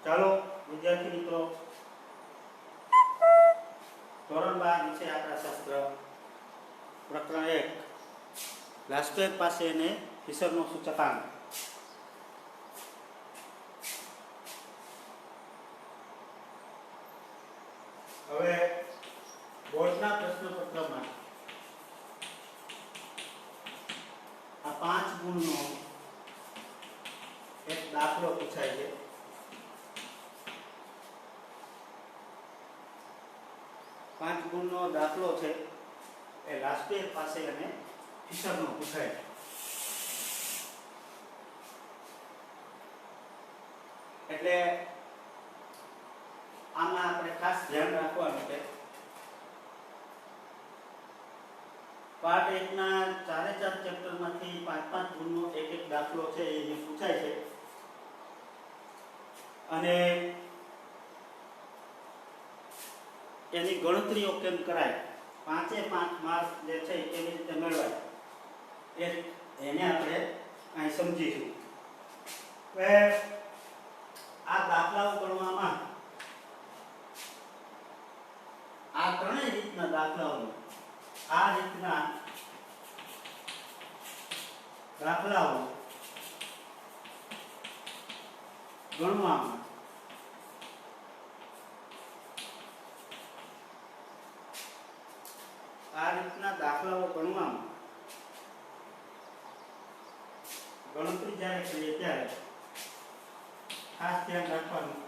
ચાલો વિદ્યાર્થી મિત્રો, ધોરણ 12 વિષય આંકડાશાસ્ત્ર પ્રકરણ 1 લાસ્પેર પાસે અને ફિશરનો સૂચકાંક. હવે બોર્ડના પ્રશ્નપત્રમાં આ 5 ગુણનો એક દાખલો પૂછાય છે. પાંચ ગુણનો દાખલો છે એ લાસ્પેર પાસે અને ફિશરનો પૂછાય. એટલે આમાં આપણે ખાસ ધ્યાન રાખવાનું છે. પાર્ટ 1 ના 4 ચેપ્ટરમાંથી 5 ગુણનો એક દાખલો છે એ પૂછાય છે. અને એની ગણતરીઓ કેમ કરાય, 5 માર્ક જે છે એ કેવી રીતે મેળવાય એને આપણે અહીં સમજીશું. હવે આ દાખલાઓ ગણવામાં આ ત્રણેય રીતના દાખલાઓ, આ રીતના દાખલાઓ ગણવામાં ગણતરી જ્યારે કરીએ ત્યારે ખાસ ધ્યાન રાખવાનું,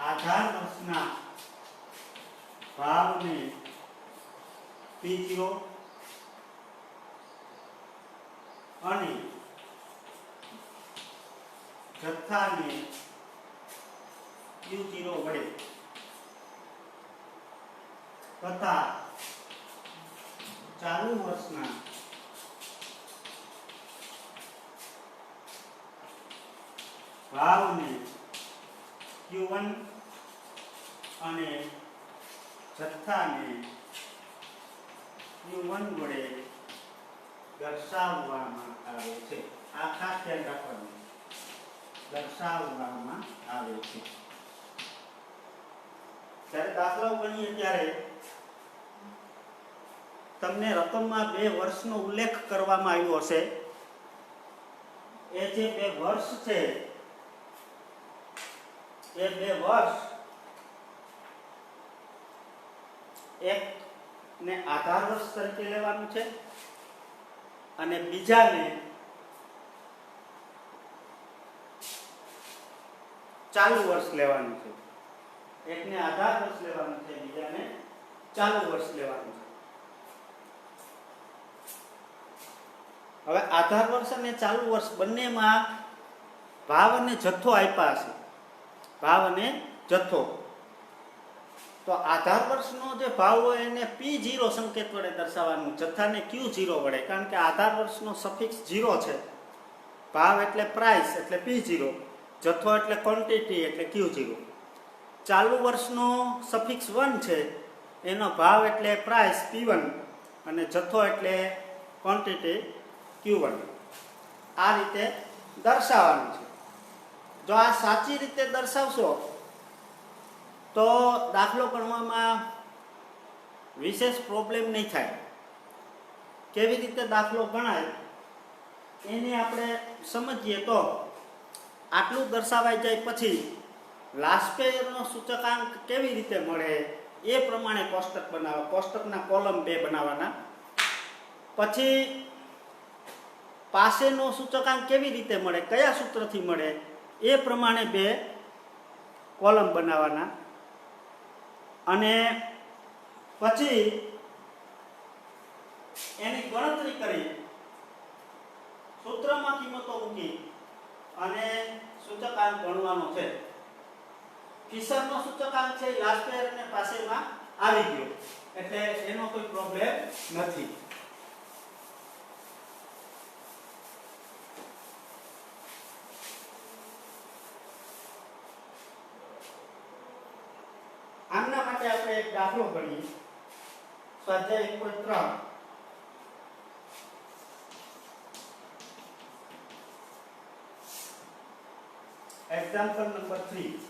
આધાર વર્ષના ભાવને P0 અને જથ્થાને Q0 વડે તથા ચાલુ વર્ષના ભાવને Q1 અને જથ્થાને Q1 વડે દર્શાવવામાં આવે છે. આ ખાસ ધ્યાન રાખવાનું, દર્શાવવામાં આવે છે. જ્યારે દાખલાઓ ગણીએ ત્યારે તમને રકમમાં 2 વર્ષનો ઉલ્લેખ કરવામાં આવ્યો હશે. એ જે 2 વર્ષ છે એ 2 વર્ષ એક ને આધાર વર્ષ તરીકે લેવાનું છે અને બીજાને ચાલુ વર્ષ લેવાનું છે. એકને આધાર વર્ષ લેવાનું છે, બીજાને ચાલુ વર્ષ લેવાનું છે. હવે આધાર વર્ષ અને ચાલુ વર્ષ બંનેમાં ભાવ અને જથ્થો આપ્યા છે. ભાવ અને જથ્થો. તો આધાર વર્ષનો જે ભાવ હોય એને P0 સંકેત વડે દર્શાવવાનું, જથ્થાને Q0 વડે, કારણ કે આધાર વર્ષનો સફિક્સ 0 છે. ભાવ એટલે પ્રાઇસ એટલે P0, જથ્થો એટલે ક્વોન્ટિટી એટલે Q0. ચાલુ વર્ષનો સફિક્સ 1 છે, એનો ભાવ એટલે પ્રાઇસ P1 અને જથ્થો એટલે ક્વોન્ટિટી Q1. આ રીતે દર્શાવવાનું છે. જો આ સાચી રીતે દર્શાવશો તો દાખલો ગણવામાં વિશેષ પ્રોબ્લેમ નહીં થાય. કેવી રીતે દાખલો ગણાય એને આપણે સમજીએ તો આટલું દર્શાવાઈ જાય પછી લાસ્પેરનો સૂચકાંક કેવી રીતે મળે એ પ્રમાણે કોષ્ટક બનાવવા. કોષ્ટકના કોલમ 2 બનાવવાના. પછી પાસેનો સૂચકાંક કેવી રીતે મળે, કયા સૂત્રથી મળે એ પ્રમાણે 2 કોલમ બનાવવાના. અને પછી એની ગણતરી કરી સૂત્રમાં કિંમતો મૂકી અને સૂચકાંક ગણવાનો છે. ફિશરનો સૂચકાંક છે લાસ્પેર અને પાસેમાં આવી ગયો એટલે એનો કોઈ પ્રોબ્લેમ નથી. આમના માટે આપણે એક દાખલો ગણીએ. સ્વાધ્યાય 1.3 Example number 3.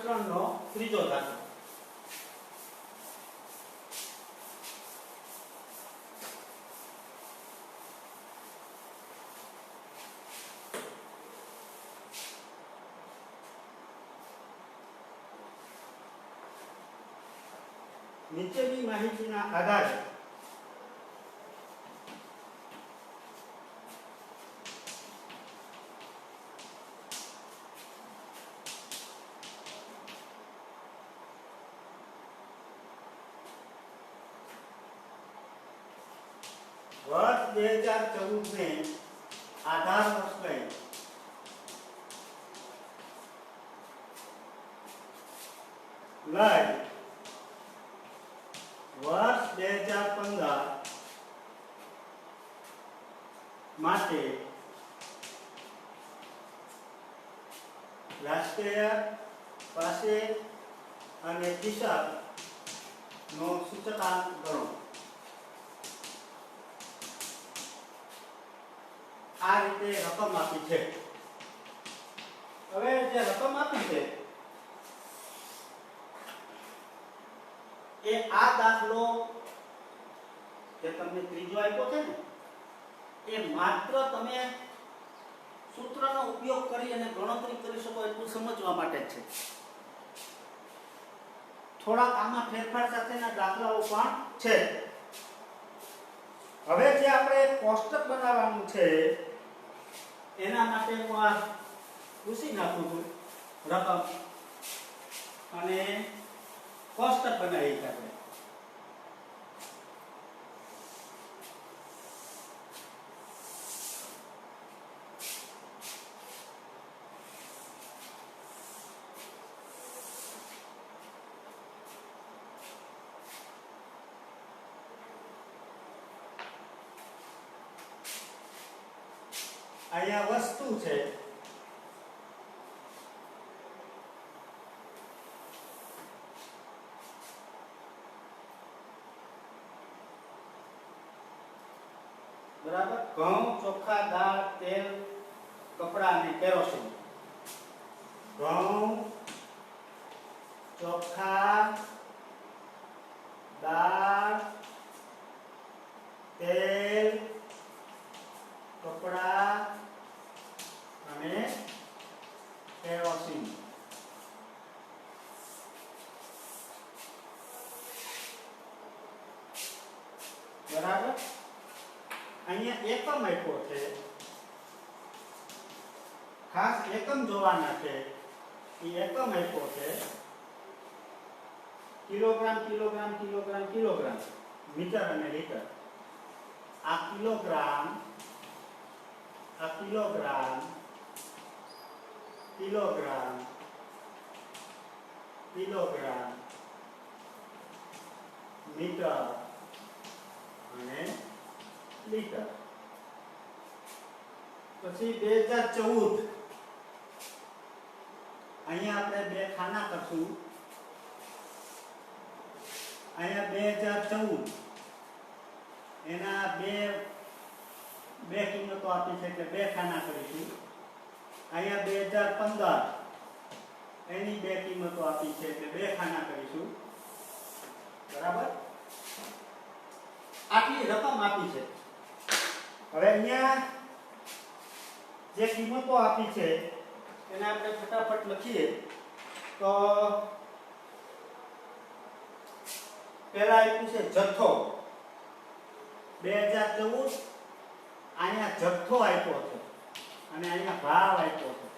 +3 નો ત્રીજો દાખલો. નીચેની માહિતીના આધારે વર્ષ 2014 ને આધાર વર્ષ લઈ વર્ષ 2015 માટે રાષ્ટ્રીય પાસે અને હિસાબ નો સૂચકાંક ગણો. આ રીતે રકમ આપી છે. હવે જે રકમ આપી છે એ આ દાખલો જે તમને ત્રીજો આપ્યો છે ને એ માત્ર તમે સૂત્રનો ઉપયોગ કરી અને ગણતરી કરી શકો એટલું સમજવા માટે જ છે. થોડાક આમાં ફેરફાર સાથેના દાખલાઓ પણ છે. હવે જે આપણે કોષ્ટક બનાવવાનું છે એના માટે હું આ પૂછી નાખું છું રકમ અને કોષ્ટક બનાવી આપણે. અહીંયા વસ્તુ છે બરાબર. ઘઉં, ચોખા, દાળ, તેલ, કપડા અને કેરોસીન. ઘઉં, ચોખા, દાળ, તેલ, કપડા અને કેરોસીન. બરાબર. અહીંયા એકમ આપ્યો છે, ખાસ એકમ જોવાના છે. એ એકમ આપ્યો છે kilogram, kilogram, kilogram, kilogram, metre અને લીટર. આ કિલોગ્રામ, આ કિલોગ્રામ, કિલોગ્રામ, કિલોગ્રામ, મીટર અને લીટર. પછી 2014 અહીંયા આપણે બે ખાના કરશું. અહીંયા 2014 એના બે કિંમતો આપી છે એટલે બે ખાના કરીશું. અહીંયા 2015 એની બે કિંમતો આપી છે એટલે બે ખાના કરીશું. બરાબર. આટલી રકમ આપી છે. હવે અહીંયા જે કિંમતો આપી છે એને આપણે ફટાફટ લખીએ તો પહેલા આપ્યું છે જથ્થો 2014. અહીંયા જથ્થો આપ્યો છે અને અહીંયા ભાવ આપ્યો છે.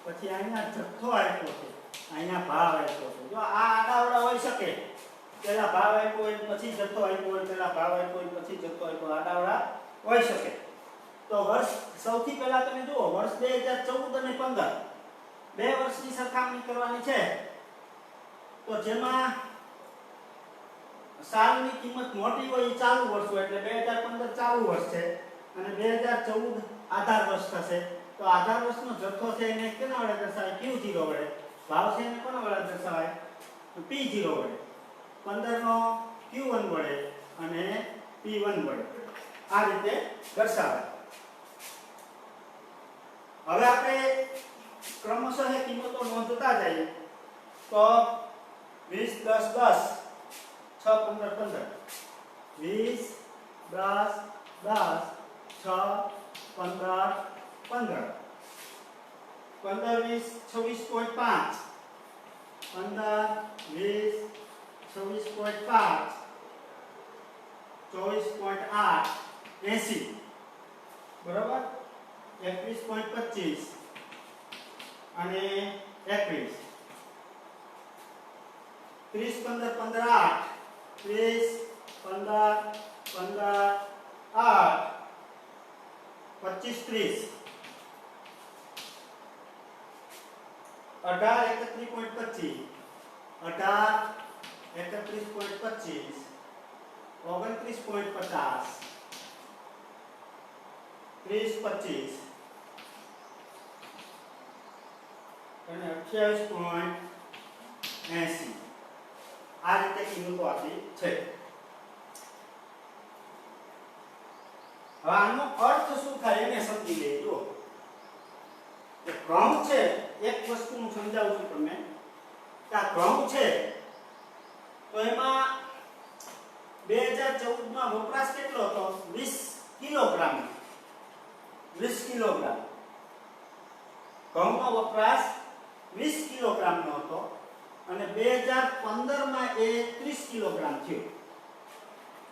પછી અહીંયા જથ્થો આપ્યો છે, અહીંયા ભાવ આપ્યો છે. જો આ આડાવડા હોઈ શકે, પહેલા ભાવ આપ્યો હોય પછી જથ્થો આપ્યો હોય, પહેલા ભાવ આપ્યો હોય પછી જથ્થો આપ્યો, આડાવડા હોઈ શકે. તો વર્ષ સૌથી પહેલા તમે જુઓ વર્ષ 2014 અને 15 બે વર્ષની સરખામણી કરવાની છે. તો જેમાં સાલની કિંમત મોટી હોય એ ચાલુ વર્ષ હોય એટલે 2015 ચાલુ વર્ષ છે અને 2014 આધાર વર્ષ થશે. તો આધાર વર્ષનો જથ્થો છે એને કેના વડે દર્શાવાય? Q0 વડે. ભાવ છે એને કોના વડે દર્શાવાય? P0 વડે. 15 નો Q1 વડે અને P1 વડે. આ રીતે દર્શાવાય. હવે આપણે ક્રમશઃ કિંમતો નોંધતા જઈએ. तो 20 10 10 6 15 15 20 10 10 6 15 15 15 20 26.5 15 20 26.5 24.8 80 બરાબર 21.25 અને 21 30 15 15 8 30 15 15 8 25 30 18 31.25 18 31.25 29.50 30 25 અને 28.80 આ રીતે કિંમતો આપી છે. હવે આનો અર્થ શું થાય એને સમજી લેજો. કે ક્રમ છે, એક વસ્તુનું સમજાવું છું તમને કે આ ક્રમ છે તો એમાં 2014 માં વપરાશ કેટલો હતો? 20 કિલોગ્રામ. 20 કિલોગ્રામ ઘઉંનો વપરાશ 20 કિલોગ્રામનો હતો અને 2015 માં એ 30 કિલોગ્રામ થયો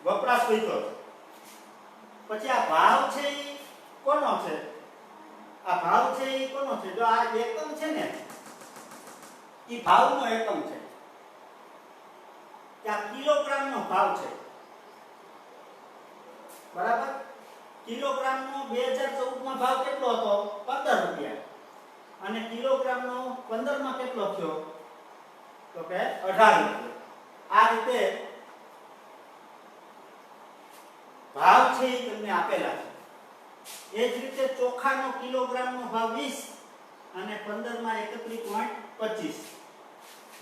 વપરાશ વધ્યો. પછી આ ભાવ છે એ કોનો છે? આ ભાવ છે એ કોનો છે? જો આ એકમ છે ને એ ભાવનો એકમ છે કે આ કિલોગ્રામનો ભાવ છે બરાબર. કિલોગ્રામનો 2014 માં ભાવ કેટલો હતો? 15 રૂપિયા અને કિલોગ્રામનો 15 માં કેટલો થયો? તો કે 18 રૂપિયા. આ રીતે ભાવ છે એ તમને આપેલા છે. એ જ રીતે ચોખાનો કિલોગ્રામનો ભાવ 20 અને 15 માં 31.25.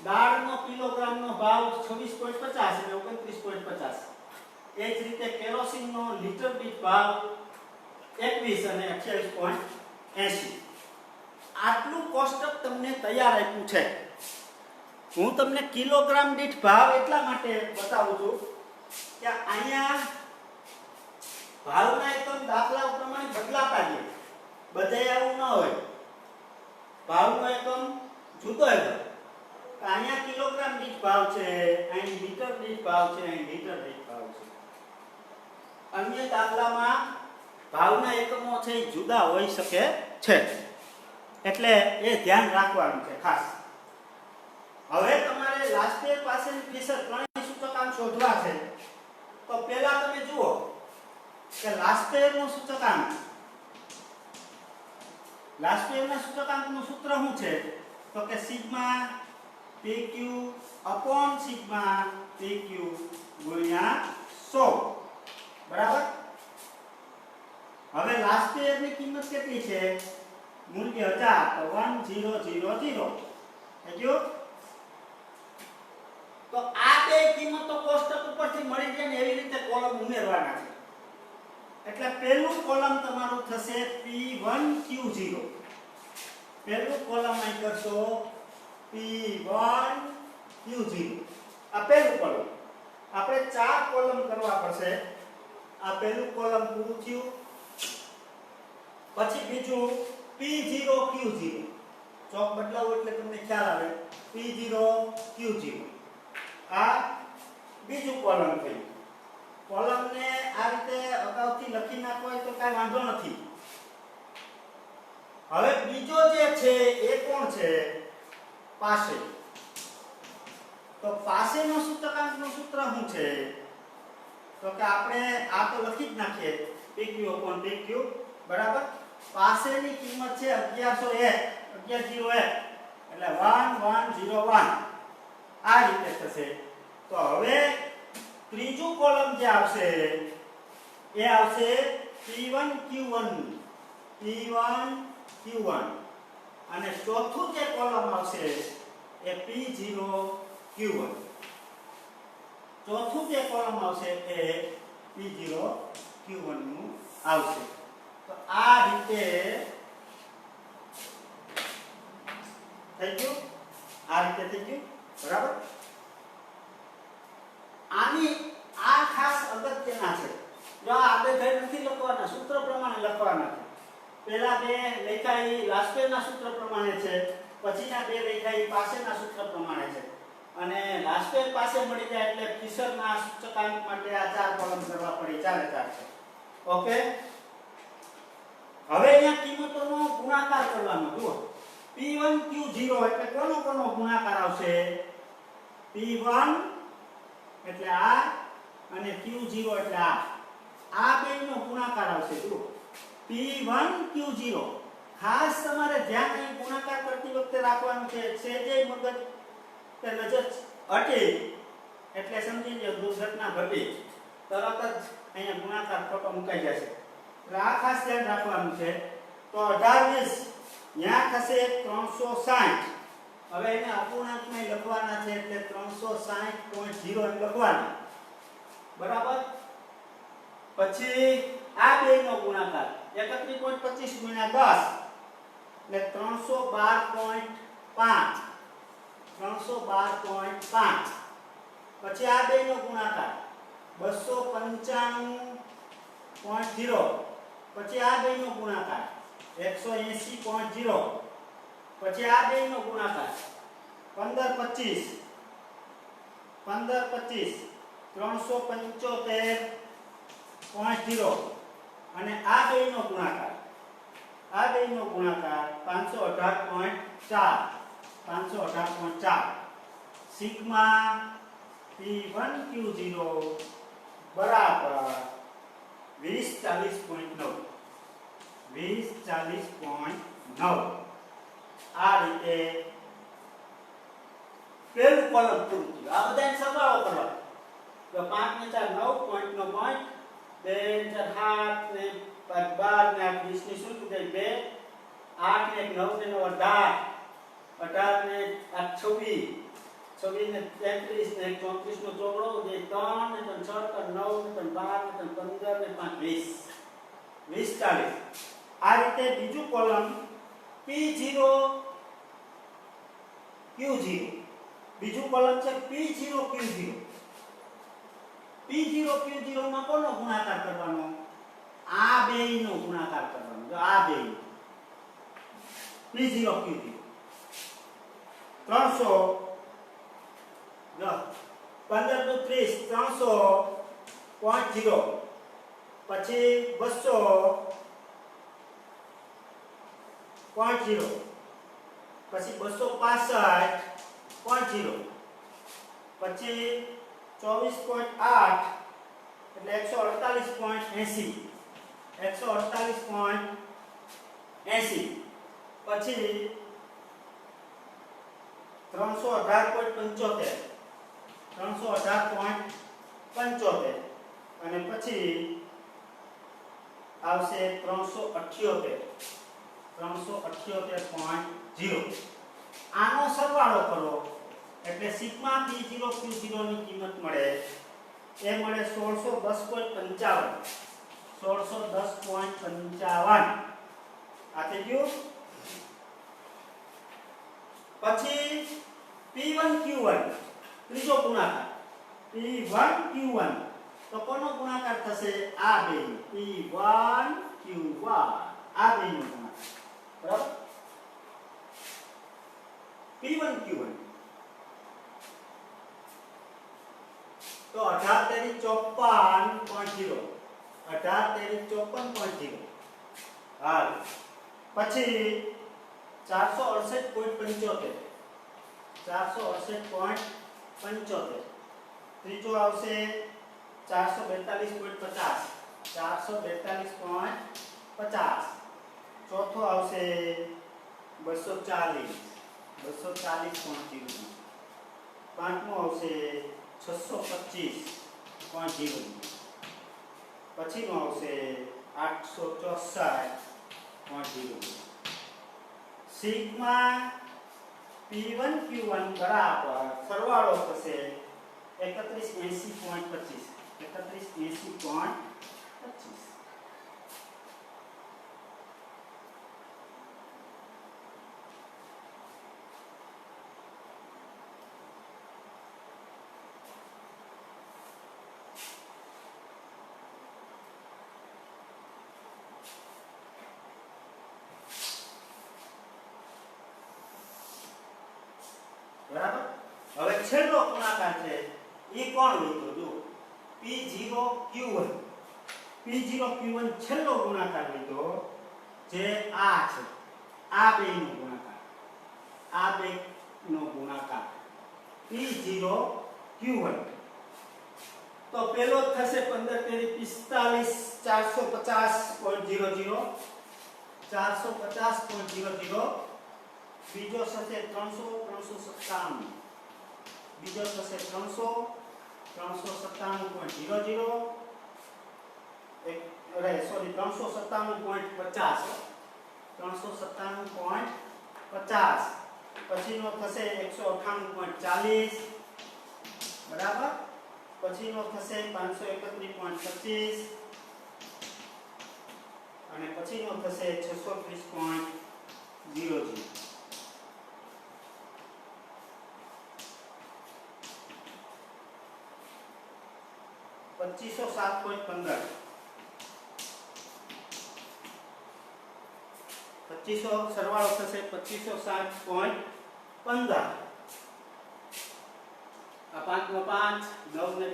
દાળનો કિલોગ્રામનો ભાવ 26.50 અને 29.50. એ જ રીતે કેરોસીનનો લીટર દીઠ ભાવ 21 અને 28.80. આટલું કોષ્ટક તમને તૈયાર આપ્યું છે. હું તમને કિલોગ્રામ દીઠ ભાવ એટલા માટે બતાવું છું કે અહીંયા ભાવના એકમ દાખલા પ્રમાણે બદલાતા જાય. બધે આવું ન હોય. ભાવનો એકમ જુદો હોય. અહીંયા કિલોગ્રામ દીઠ ભાવ છે, અહીં મીટર દીઠ ભાવ છે, અહીં લીટર દીઠ ભાવ છે. અન્ય દાખલામાં ભાવના એકમો છે એ જુદા હોઈ શકે છે. એટલે એ ધ્યાન રાખવાનું છે ખાસ. હવે તમારે લાસ્ટ યર પાસેની ફીસર ત્રણેય સૂચકાંક શોધવા છે. તો પહેલા તમે જુઓ કે લાસ્ટ યરનું સૂચકાંક, લાસ્ટ યરના સૂચકાંકનું સૂત્ર શું છે? તો કે sigma PQ upon sigma PQ ગુણ્યા 100 બરાબર. હવે લાસ્ટ યરની કિંમત કેટલી છે? મૂલ્ય 1000 તો 1000 જો. તો આ બે કિંમતો કોષ્ટક ઉપરથી મળી જાય ને એવી રીતે કોલમ ઉમેરવાના છે. એટલે પહેલું કોલમ તમારું થશે P1Q0. પહેલું કોલમ અહીં કરશો P1Q0. આ પહેલું કોલમ. આપણે 4 કોલમ કરવા પડશે. આ પહેલું કોલમ પૂરું થયું. પછી બીજું P0Q0. ચોક બદલાવો એટલે તમને ખ્યાલ આવે. P0Q0. આ બીજું કોલમ થયું. કોલમને આ રીતે અગાઉથી લખી નાખો તો કાંઈ વાંધો નથી. હવે બીજો જે છે એ કોણ છે? પાસે. તો પાસેનો સૂચકાંકનું સૂત્ર શું છે? તો કે આપણે આ તો લખી જ નાખીએ PQ upon PQ બરાબર. પાસેની કિંમત છે 1101 એટલે 1101. આ રીતે થશે. તો હવે ત્રીજું કોલમ જે આવશે એ આવશે P1Q1 અને ચોથું જે કોલમ આવશે એ P0Q1. ચોથું જે કોલમ આવશે એ P0Q1 નું આવશે. તો આ રીતે થઈ ગયું. આ રીતે થઈ ગયું બરાબર. આની આ ખાસ અગત્યના છે. જો આ બે ઘર નથી લખવાના, સૂત્ર પ્રમાણે લખવાના છે. પહેલા બે લખ્યા એ લાસ્પેરના સૂત્ર પ્રમાણે છે, પછીના બે લખ્યા એ પાસેના સૂત્ર પ્રમાણે છે. અને લાસ્પેર પાસે મળી જાય એટલે ફિશરના સૂચકાંક માટે આ ચાર કોલમ કરવા પડે, ચારે ચાર છે. ઓકે. હવે અહીંયા કિંમતોનો ગુણાકાર કરવાનો. જુઓ P1 Q0 એટલે કોનો ગુણાકાર આવશે? P1 એટલે આ અને Q0 એટલે આ બેનો ગુણાકાર આવશે. જુઓ P1 Q0. ખાસ તમારે ધ્યાન અહીં ગુણાકાર કરતી વખતે રાખવાનું છે. સેજે મગજ કે નજર હટે એટલે સમજી લો દુર્ઘટના ઘટે, તરત જ અહીંયા ગુણાકાર ખોટો મુકાઈ જશે. એટલે આ ખાસ ધ્યાન રાખવાનું છે. તો 18 20 ત્યાં થશે 360. હવે એને અપૂર્ણાંકમાં લખવાના છે એટલે 360.0 લખવાના બરાબર. પછી આ બેનો ગુણાકાર 31.25 ગુણ્યા 10 એટલે 312.5. 312.5. પછી આ બેનો ગુણાકાર 295.0. પછી આ બેનો ગુણાકાર 180.0. પછી આ બેનો ગુણાકાર 15 25 375.0. અને આ બેનો ગુણાકાર 518.4. 518.4. સિગ્મા P1 Q0 બરાબર 2040.9. 2040.9. આ રીતે પહેલું કોલમ પૂરું થયું. આ બધાને સરવાળો કરવાનો. તો 5 ને 4 9 પોઈન્ટ નો પોઈન્ટ, 2 ને 4 7 ને 12 ને 8 20 ની શું થાય 2, 8 ને 9 ને 18, 18 ને 8 26, 26 ને 33 ને 34 નો ચોગડો જે 3 ને 6 9 ને 12 ને 15 ને 5 20. 2040. આ રીતે બીજું કોલમ P0 Q0. બીજું કોલમ છે P0 Q0. P0 Q0 માં કોનો ગુણાકાર કરવાનો? આ બેયનો ગુણાકાર કરવાનો. જો આ બેય P0 Q0 300 જો 15 * 30 300.0. પછી 200.0. પછી 265.0. પછી 24.8 એટલે 148.80. 148.80. પછી 318.75. 318.75. અને પછી આવશે 378. 378.0. આનો સરવાળો કરો એટલે સિગ્મા P0 Q0 ની કિંમત મળે એ મળે 1610.55. 1610.55. આ થઈ ગયું. પછી P1 Q1 ત્રીજો ગુણાકાર P1 Q1 તો કોનો ગુણાકાર થશે? આ બે P1 Q1 આ બેનો ગુણાકાર બરાબર. P1 Q1 તો 18 તેરી 54.0. 18 તેરી 54.0. હાલ પછી 468.75. 468.75. ત્રીજો આવશે 442.50. 442.50. ચોથો આવશે 240. 240.0. પાંચમો આવશે 625.0. પછીનો આવશે 864.0. સિગ્મા P1 Q1 બરાબર સરવાળો થશે 3180.25. 3180.25. બરાબર. હવે છેલ્લો ગુણાકાર છે એ કોણ લીધો જો P0Q1. P0Q1 છેલ્લો ગુણાકાર લીધો જે આ છે, આ બેનો ગુણાકાર, આ બેનો ગુણાકાર P0Q1. તો પેલો થશે 15 તેરી 45 450.00, બીજો થશે 300 બીજો થશે 397.00, એક અરે સોરી 397.50, 397.50, પછીનો થશે 198.40, બરાબર. પછીનો થશે 531.25 અને પછીનો થશે 630.00. $2507.15, 2500 સરવાળો થશે 2507.15. આ 5 નો 5, 9 ને 2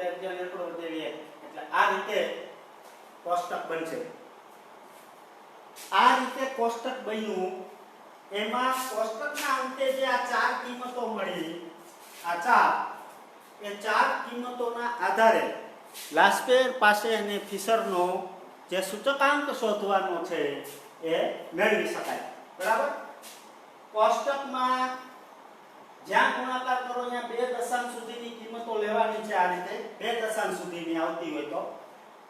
એટલે આ રીતે કોષ્ટક બનશે. આ રીતે કોષ્ટક બન્યું. એમાં કોષ્ટકના અંતે જે આ ચાર કિંમતો મળી, આ ચાર, એ ચાર કિંમતોના આધારે લાસ્પેર પાસે અને ફિશરનો જે સૂચકાંક શોધવાનો છે એ મેળવી શકાય. બરાબર. કોષ્ટકમાં જ્યાં ગુણાકાર કરો ત્યાં 2 દશાંશ સુધીની કિંમતો લેવાની છે. આ રીતે 2 દશાંશ સુધીની આવતી હોય તો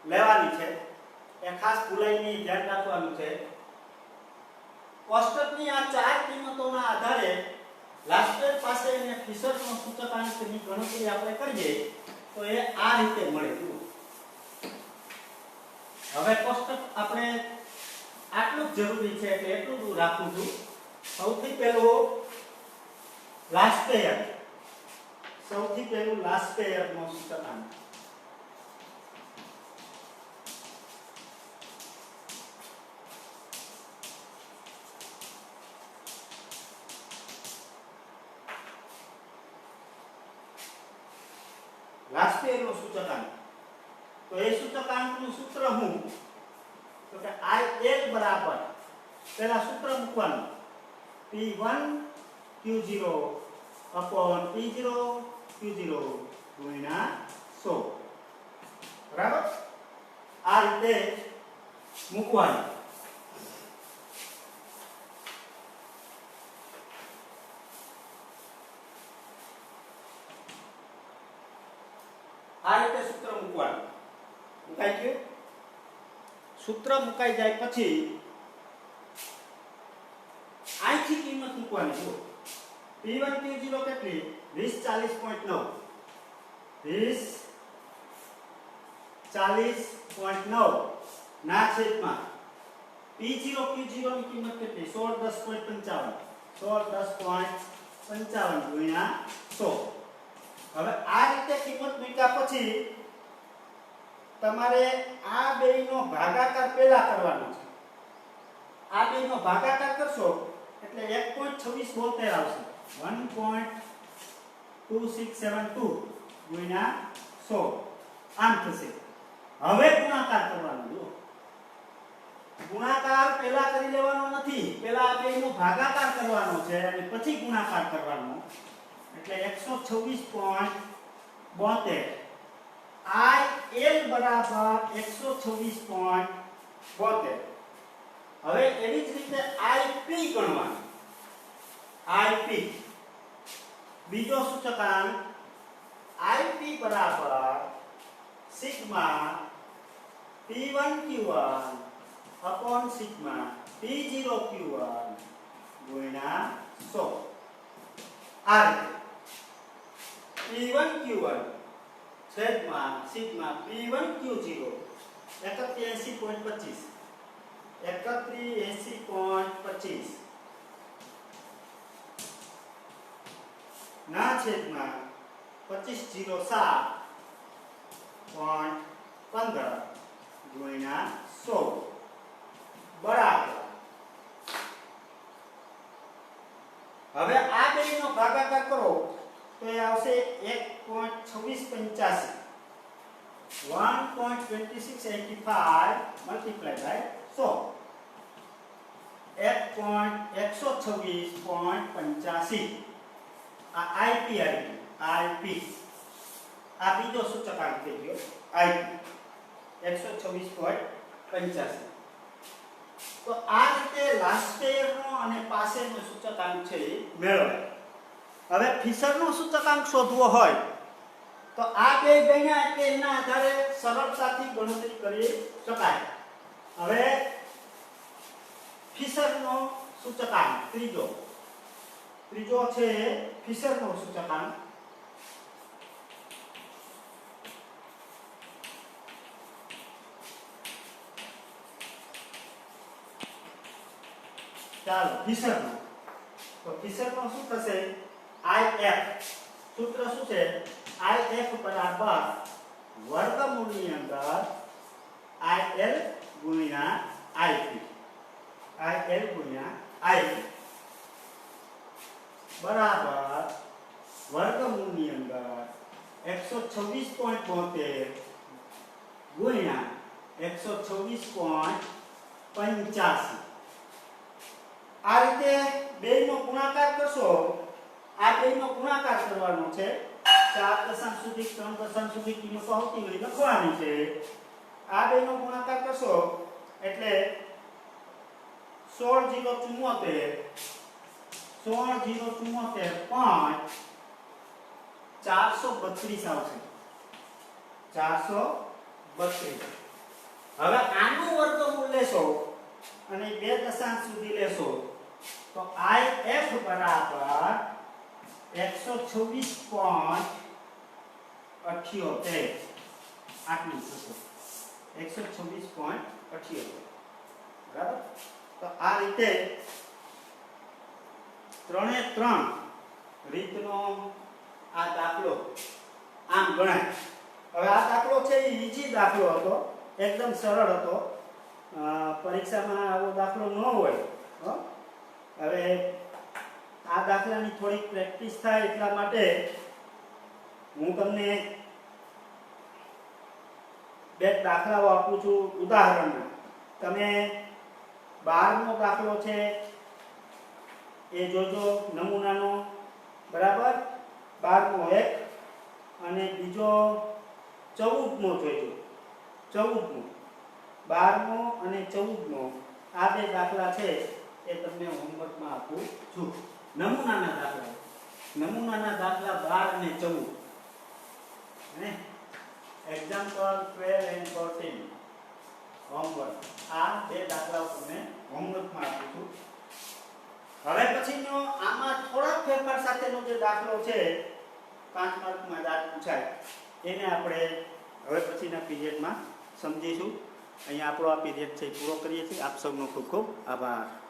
લેવાની છે. એ ખાસ ભૂલાય નહીં, ધ્યાન રાખવાનું છે. કોષ્ટકની આ ચાર કિંમતોના આધારે લાસ્પેર પાસે અને ફિશરનો સૂચકાંકની ગણતરી આપણે કરીએ તો એ આ રીતે મળે. હવે કોષ્ટક આપણે આટલું જ જરૂરી છે એટલે એટલું જ રાખું છું. સૌથી પહેલું લાસ્પેર, સૌથી પહેલું લાસ્પેરનો સૂચકાંક. લાસ્પેરનો સૂચકાંક. તો એ સૂચકાંકનું સૂત્ર શું? તો કે I1 બરાબર પહેલા સૂત્ર મૂકવાનું P1 Q0 upon P0 Q0 ગુણ્યા 100. બરાબર. આ રીતે મૂકવાનું. આ રીતે સૂત્ર મૂકવાનું. મુકાઈ ગયું. સૂત્ર મુકાઈ જાય પછી અહીંથી કિંમત મૂકવાની. જો P1 Q0 કેટલી? 2040.9, 2040.9 ના છેદમાં P0 Q0 ની કિંમત કેટલી? 1610.55, 1610.55 ગુણ્યા 100. હવે આ રીતે કિંમત મૂક્યા પછી તમારે આ બેયનો ભાગાકાર પહેલા કરવાનો છે. આ બેયનો ભાગાકાર કરશો એટલે 1.2672 આવશે. 1.2672 ગુણ્યા 100 આમ થશે. હવે ગુણાકાર કરવાનો. જો ગુણાકાર પહેલા કરી લેવાનો નથી, પહેલા આ બેયનો ભાગાકાર કરવાનો છે અને પછી ગુણાકાર કરવાનો. એટલે 126.72. IL બરાબર 126.72. હવે એવી જ રીતે IP ગણવાનું. IP બીજો સૂચકાંક IP બરાબર sigma P1 Q1 upon sigma P0 Q1 ગુણ્યા 100. આ રીતે P1 Q1 છેદમાં સિગ્મા P1 Q0 3180.25, 3180.25 ના છેદમાં 2507.15 ગુણ્યા 100 બરાબર. હવે આ બેયનો ભાગાકાર કરો તો એ આવશે 1.2685 1.2685 મલ્ટીપ્લાય બાય 100 1.126.85 આ આઈપી આઈપી આ બીજો સૂચકાંક થઈ ગયો આઈપી 126.85 તો આ રીતે લાસ્ટ યરનો અને પાસેનો સૂચકાંક છે એ મેળવાય હવે ફિશરનો સૂચકાંક શોધવો હોય તો આ બે ગણ્યા એટલે એના આધારે સરળતાથી ગણતરી કરી શકાય હવે ફિશરનો સૂચકાંક ત્રીજો છે ફિશરનો સૂચકાંક ચાલો ફિશરનો તો ફિશરનો શું થશે IF સૂત્ર શું છે IF બરાબર વર્ગમૂળની અંદર IL ગુણ્યા IP IL ગુણ્યા IP બરાબર વર્ગમૂળની અંદર 126.72 ગુણ્યા 126.85 આ રીતે બેયનો ગુણાકાર કરશો આ બેયનો ગુણાકાર કરવાનો છે 4 દશાંશ સુધી 3 દશાંશ સુધી કિંમતો આવતી હોય લખવાની છે આ બેયનો ગુણાકાર કરશો એટલે 16,074.432 આવશે 432 હવે આનું વર્ગમૂળ લેશો અને 2 દશાંશ સુધી લેશો તો IF બરાબર 126.78 આટલું થશે 126.78 બરાબર તો આ રીતે 3 રીતનો આ દાખલો આમ ગણાય હવે આ દાખલો છે એ ઈઝી દાખલો હતો એકદમ સરળ હતો પરીક્ષામાં આવો દાખલો ન હોય હવે આ દાખલાની થોડીક પ્રેક્ટિસ થાય એટલા માટે હું તમને બે દાખલાઓ આપું છું ઉદાહરણના તમે 12મો દાખલો છે એ જોજો નમૂનાનો બરાબર 12મો એક અને બીજો 14મો જોજો 14મો 12મો અને 14મો આ બે દાખલા છે એ તમને હોમવર્કમાં આપું છું નમૂનાના દાખલા 12 અને 14 હે એક્ઝામ્પલ 12 and 14 હોમવર્ક આ બે દાખલાઓ તમને હોમવર્કમાં આપું છું હવે પછીનો આમાં થોડા ફેરફાર સાથેનો જે દાખલો છે 5 માર્કમાં દાખલો પૂછાય એને આપણે હવે પછીના પીરિયડમાં સમજીશું અહીંયા આપણો આ પીરિયડ છે પૂરો કરીએ છીએ આપ સૌનો ખૂબ ખૂબ આભાર